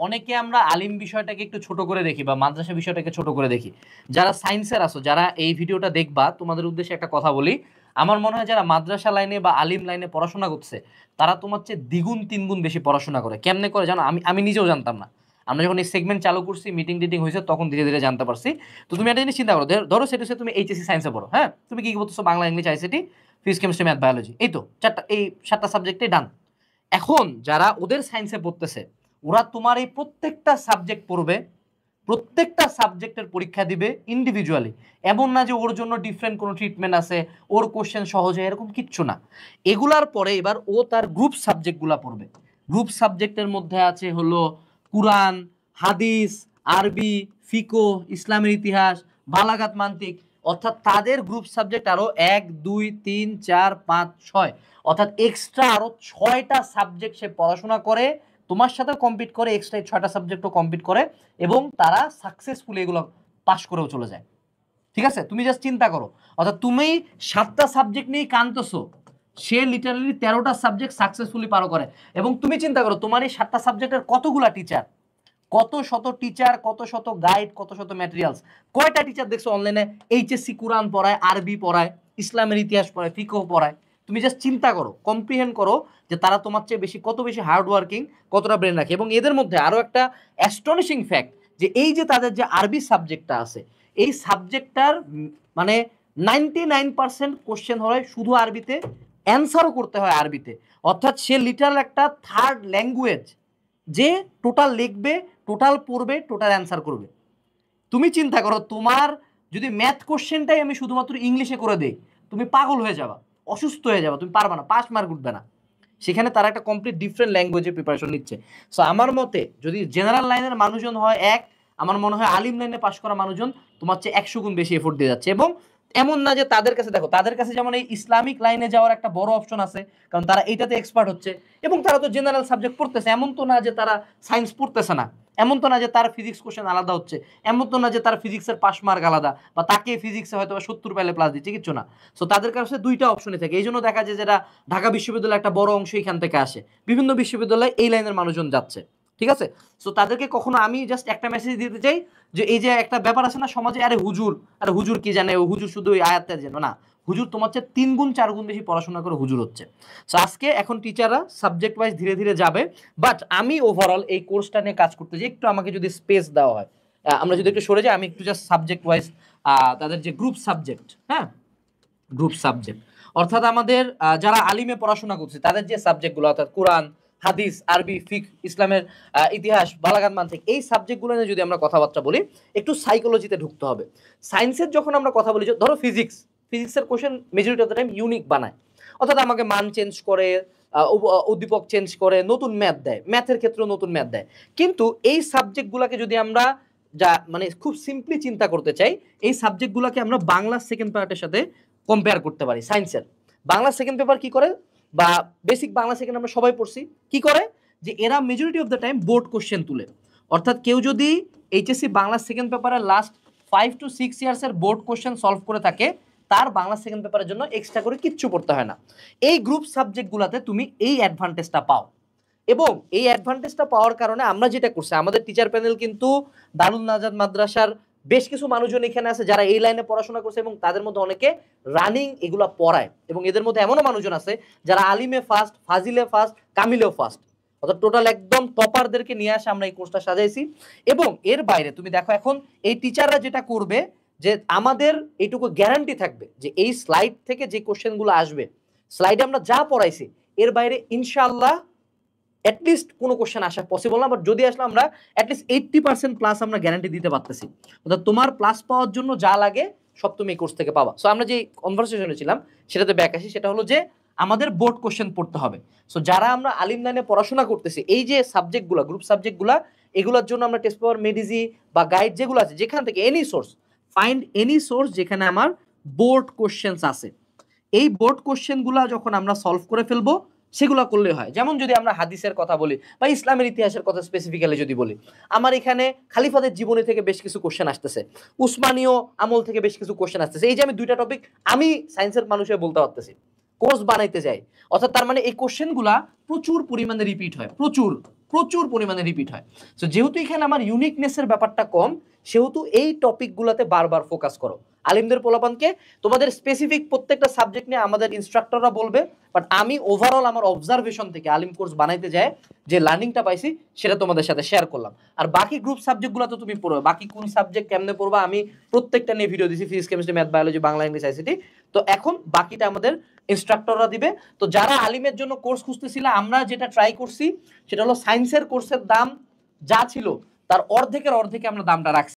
অনেকে আমরা আলিম বিষয়টাকে একটু ছোট করে দেখি বা মাদ্রাসা বিষয়টাকে ছোট করে দেখি। যারা সায়েন্সের আছো, যারা এই ভিডিওটা দেখবা, তোমাদের উদ্দেশ্যে একটা কথা বলি। আমার মনে হয় যারা মাদ্রাসা লাইনে বা আলিম লাইনে পড়াশোনা করছে, তারা তোমার চেয়ে দ্বিগুণ তিনগুণ বেশি পড়াশোনা করে। কেমনে করে জানো? আমি আমি নিজেও জানতাম না। আমরা যখন এই সেগমেন্ট চালু করছি, মিটিং টিটিং হয়েছে, তখন ধীরে ধীরে জানতে পারছি। তো তুমি একটা জিনিস চিন্তা করো, ধরো সেটা হচ্ছে তুমি এইচএসসি সায়েন্সে পড়ো, হ্যাঁ, তুমি কি বলতেছো? Bangla, English, ICT, physics, chemistry, math, biology, এই তো চারটা, এই 7টা সাবজেক্টে ডান। এখন যারা ওদের সায়েন্সে পড়তেছে, ওরা তোমার এই প্রত্যেকটা সাবজেক্ট পড়বে, প্রত্যেকটা সাবজেক্টের পরীক্ষা দিবে ইন্ডিভিজুয়ালি। এমন না যে ওর জন্য ডিফারেন্ট কোনো ট্রিটমেন্ট আছে, ওর কোশ্চেন সহজ হয়, এরকম কিচ্ছু না। এগুলার পরে এবার ও তার গ্রুপ সাবজেক্টগুলা পড়বে। গ্রুপ সাবজেক্টের মধ্যে আছে হলো কুরআন, হাদিস, আরবি, ফিকো, ইসলামের ইতিহাস, বালাগাত, মান্তিক। অর্থাৎ তাদের গ্রুপ সাবজেক্ট আরো 1 2 3 4 5 6, অর্থাৎ এক্সট্রা আরো 6টা সাবজেক্ট সে পড়াশোনা করে, তোমার সাথে কম্পিট করে, এক্সট্রা 6টা সাবজেক্টও কম্পিট করে, এবং তারা সাকসেসফুলি এগুলো পাশ করেও চলে যায়। ঠিক আছে? তুমি জাস্ট চিন্তা করো, অর্থাৎ তুমি 7টা সাবজেক্ট নিয়ে কানতেছো, সে লিটারালি 13টা সাবজেক্ট সাকসেসফুলি পারো করে। এবং তুমি চিন্তা করো, তোমার এই 7টা সাবজেক্টের কতগুলা টিচার, কত শত টিচার, কত শত গাইড, কত শত ম্যাটেরিয়ালস। কয়টা টিচার দেখছো অনলাইনে এইচএসসি কুরআন পড়ায়, আরবি পড়ায়, ইসলামের ইতিহাস পড়ায়, ফিকহ পড়ায়। তুমি জাস্ট চিন্তা করো, কম্প্রিহেন্ড করো যে তারা তোমার চেয়ে বেশি, কত বেশি হার্ড ওয়ার্কিং, কতটা ব্রেন রাখে। এবং এদের মধ্যে আরো একটা অ্যাস্টনিশিং ফ্যাক্ট, যে এই যে তাদের যে আরবি সাবজেক্টটা আছে, এই সাবজেক্টটার মানে 99% কোশ্চেন হয় শুধু আরবিতে, অ্যান্সারও করতে হয় আরবিতে। অর্থাৎ সে লিটারাল একটা থার্ড ল্যাঙ্গুয়েজ, যে টোটাল লিখবে, টোটাল পড়বে, টোটাল অ্যান্সার করবে। তুমি চিন্তা করো, তোমার যদি ম্যাথ কোশ্চেনটাই আমি শুধুমাত্র ইংলিশে করে দেই, তুমি পাগল হয়ে যাবা, অসুস্থ হয়ে যাবা, তুমি পারবা না, পাস মার্ক উঠবে না। সেখানে তারা একটা কমপ্লিট ডিফারেন্ট ল্যাঙ্গুয়েজে প্রিপারেশন নিচ্ছে। সো আমার মতে যদি জেনারেল লাইনের মানুষজন হয় এক, আমার মনে হয় আলিম লাইনে পাশ করা মানুষজন তোমার চেয়ে 100 গুণ বেশি এফোর্ট দিয়ে যাচ্ছে। এবং এমন না যে তাদের কাছে, দেখো তাদের কাছে যেমন এই ইসলামিক লাইনে যাওয়ার একটা বড় অপশন আছে, কারণ তারা এইটাতে এক্সপার্ট হচ্ছে, এবং তারা তো জেনারেল সাবজেক্ট পড়তেছে। এমন তো না যে তারা সায়েন্স পড়তেছে না, এমন তো না যে তার ফিজিক্স কোশ্চেন আলাদা হচ্ছে, এমন তো না যে তার ফিজিক্সের পাস মার্ক আলাদা, বা তাকে ফিজিক্সে হয়তো 70 পেলে প্লাস দিচ্ছে, কিচ্ছু না। সো তাদের কাছে দুইটা অপশনই থাকে। এই জন্য দেখা যায় যেটা ঢাকা বিশ্ববিদ্যালয় একটা বড় অংশ এখান থেকে আসে, বিভিন্ন বিশ্ববিদ্যালয়ে এই লাইনের মানুষজন যাচ্ছে। ঠিক আছে? সো তাদেরকে কখনো আমি জাস্ট একটা মেসেজ দিতে চাই, যে এই যে একটা ব্যাপার আছে না সমাজে, আরে হুজুর, আরে হুজুর কি জানে, ও হুজুর শুধু ওই আয়াতের জন্য না, হুজুর তোমার চেয়ে 3 গুণ 4 গুণ বেশি পড়াশোনা করে হুজুর হচ্ছে। সো আজকে এখন টিচাররা সাবজেক্ট ওয়াইজ ধীরে ধীরে যাবে, বাট আমি ওভারঅল এই কোর্সটা নিয়ে কাজ করতে চাই। একটু আমাকে যদি স্পেস দেওয়া হয়, আমরা যদি একটু সরে যাই, আমি একটু জাস্ট সাবজেক্ট ওয়াইজ তাদের যে গ্রুপ সাবজেক্ট, হ্যাঁ, গ্রুপ সাবজেক্ট, অর্থাৎ আমাদের যারা আলিমে পড়াশোনা করছে তাদের যে সাবজেক্টগুলো, অর্থাৎ কোরআন, হাদিস, আরবি, ফিক, ইসলামের ইতিহাস, বালাগাত, মানতিক, এই সাবজেক্টগুলো নিয়ে যদি আমরা কথাবার্তা বলি, একটু সাইকোলজিতে ঢুকতে হবে। সায়েন্সের যখন আমরা কথা বলি, ধরো ফিজিক্স, ফিজিক্সের question majority of the time unique বানায়, অর্থাৎ আমাকে মান চেঞ্জ করে, উদ্দীপক চেঞ্জ করে, নতুন ম্যাথ দেয়, ম্যাথের ক্ষেত্রে নতুন ম্যাথ দেয়। কিন্তু এই সাবজেক্টগুলোকে যদি আমরা যা মানে খুব সিম্পলি চিন্তা করতে চাই, এই সাবজেক্টগুলোকে আমরা বাংলা সেকেন্ড পার্টের সাথে কম্পেয়ার করতে পারি। সায়েন্সের বাংলা সেকেন্ড পেপার কি করে, বা বেসিক বাংলা সেকেন্ড আমরা সবাই পড়ছি, কি করে, যে এরা majority of the time board question তুলে। অর্থাৎ কেউ যদি এইচএসসি বাংলা সেকেন্ড পেপারের লাস্ট 5 to 6 ইয়ার্সের বোর্ড কোশ্চেন সলভ করে থাকে, তার বাংলা সেকেন্ড পেপারের জন্য এক্সট্রা করে কিচ্ছু পড়তে হয় না। এই গ্রুপ সাবজেক্টগুলোতে তুমি এই অ্যাডভান্টেজটা পাও। এবং এই অ্যাডভান্টেজটা পাওয়ার কারণে আমরা যেটা করছি, আমাদের টিচার প্যানেল কিন্তু দারুল নাজাত মাদ্রাসার বেশ কিছু মানুষজন এখানে আছে যারা এই লাইনে পড়াশোনা করছে, এবং তাদের মধ্যে অনেকে রানিং এগুলা পড়ায়। এবং এদের মধ্যে এমনও মানুষজন আছে যারা আলিমে ফার্স্ট, ফাজিলে ফার্স্ট, কামিলেও ফার্স্ট, অর্থাৎ টোটাল একদম টপারদেরকে নিয়ে আসে আমরা এই কোর্সটা সাজাইছি। এবং এর বাইরে তুমি দেখো, এখন এই টিচাররা যেটা করবে, যে আমাদের এইটুকু গ্যারান্টি থাকবে যে এই স্লাইড থেকে যে কোশ্চেনগুলো আসবে, স্লাইডে আমরা যা পড়াইছি এর বাইরে ইনশাআল্লাহ অ্যাটলিস্ট কোনো কোশ্চেন আসা পসিবল না, বাট যদি আসলে আমরা অ্যাটলিস্ট 80% প্লাস আমরা গ্যারান্টি দিতে পারতেছি। অর্থাৎ তোমার প্লাস পাওয়ার জন্য যা লাগে সব তুমি এই কোর্স থেকে পাবা। সো আমরা যে কনভারসেশনে ছিলাম সেটাতে ব্যাক আসি, সেটা হলো যে আমাদের বোর্ড কোশ্চেন পড়তে হবে। সো যারা আমরা আলিম লাইনে পড়াশোনা করতেছি, এই যে সাবজেক্টগুলো, গ্রুপ সাবজেক্টগুলো, এগুলোর জন্য আমরা টেস্ট পেপার, মেডিজি বা গাইড যেগুলো আছে, যেখান থেকে any source, find any source যেখানে আমার বোর্ড কোশ্চেন্স আছে, এই বোর্ড কোশ্চেনগুলো যখন আমরা সলভ করে ফেলবো, সেগুলো করলে হয়। যেমন যদি আমরা হাদিসের কথা বলি বা ইসলামের ইতিহাসের কথা স্পেসিফিক্যালি যদি বলি, আমার এখানে খালিফাদের জীবনী থেকে বেশ কিছু কোশ্চেন আসতেছে, উসমানীয় আমল থেকে বেশ কিছু কোশ্চেন আসতেছে। এই যে আমি দুইটা টপিক আমি সায়েন্সের মানুষে বলতে পারতেছি, কোর্স বানাইতে যাই, অর্থাৎ তার মানে এই কোশ্চেনগুলা প্রচুর পরিমাণে রিপিট হয়, প্রচুর। প্রচুর পরিমাণে রিপিট হয়। সো যেহেতু এখানে আমার ইউনিকনেসের ব্যাপারটা কম, সেহেতু এই টপিকগুলোতে বারবার ফোকাস করো। আলিমদের পোলাপানকে তোমাদের স্পেসিফিক প্রত্যেকটা সাবজেক্ট নিয়ে আমাদের ইনস্ট্রাক্টররা বলবে, বাট আমি ওভারঅল আমার অবজারভেশন থেকে আলিম কোর্স বানাইতে যায় যে লার্নিংটা পাইছি সেটা তোমাদের সাথে শেয়ার করলাম। আর বাকি গ্রুপ সাবজেক্টগুলো তো তুমি পড়বে, বাকি কোন সাবজেক্ট কেমনে পড়বা আমি প্রত্যেকটা নিয়ে ভিডিও দিছি, physics, chemistry, math, biology, Bangla, English, ICT. তো এখন বাকিটা আমাদের ইনস্ট্রাক্টররা দিবে। তো যারা আলিমের জন্য কোর্স খুঁজতেছিল, আমরা যেটা ট্রাই করছি সেটা হলো সায়েন্সের কোর্সের দাম যা ছিল তার অর্ধেকের অর্ধেকে আমরা দামটা রাখছি।